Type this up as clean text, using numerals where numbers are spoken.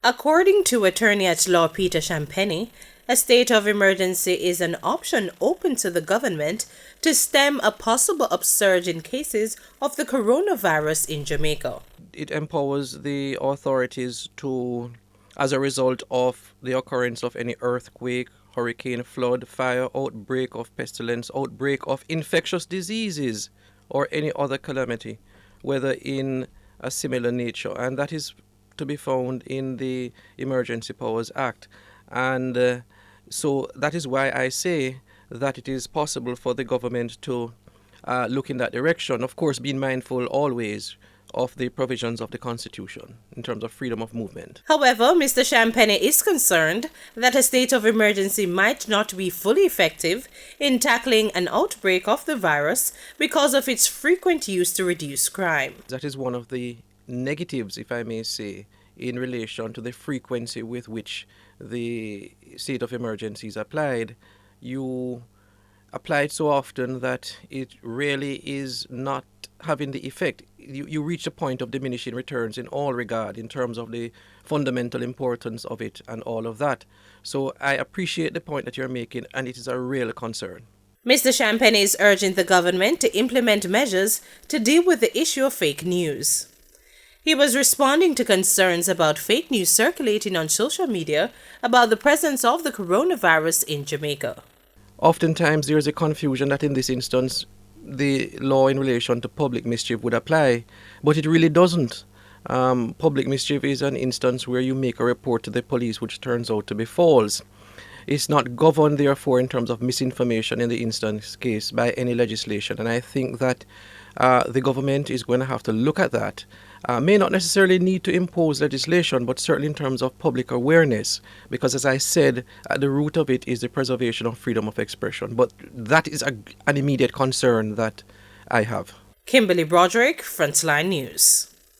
According to attorney-at-law Peter Champagne, a state of emergency is an option open to the government to stem a possible upsurge in cases of the coronavirus in Jamaica. It empowers the authorities to, as a result of the occurrence of any earthquake, hurricane, flood, fire, outbreak of pestilence, outbreak of infectious diseases, or any other calamity, whether in a similar nature. And that is to be found in the Emergency Powers Act. And so that is why I say that it is possible for the government to look in that direction, of course being mindful always of the provisions of the Constitution in terms of freedom of movement. However, Mr. Champagne is concerned that a state of emergency might not be fully effective in tackling an outbreak of the virus because of its frequent use to reduce crime. That is one of the negatives, if I may say, in relation to the frequency with which the state of emergency is applied. You apply it so often that it really is not having the effect. You reach a point of diminishing returns in all regard in terms of the fundamental importance of it and all of that. So I appreciate the point that you're making, and it is a real concern. Mr. Champagne is urging the government to implement measures to deal with the issue of fake news. He was responding to concerns about fake news circulating on social media about the presence of the coronavirus in Jamaica. Oftentimes there is a confusion that in this instance the law in relation to public mischief would apply, but it really doesn't. Public mischief is an instance where you make a report to the police which turns out to be false. It's not governed, therefore, in terms of misinformation in the instance case by any legislation. And I think that the government is going to have to look at that. May not necessarily need to impose legislation, but certainly in terms of public awareness, because as I said, at the root of it is the preservation of freedom of expression. But that is an immediate concern that I have. Kimberly Broderick, Frontline News.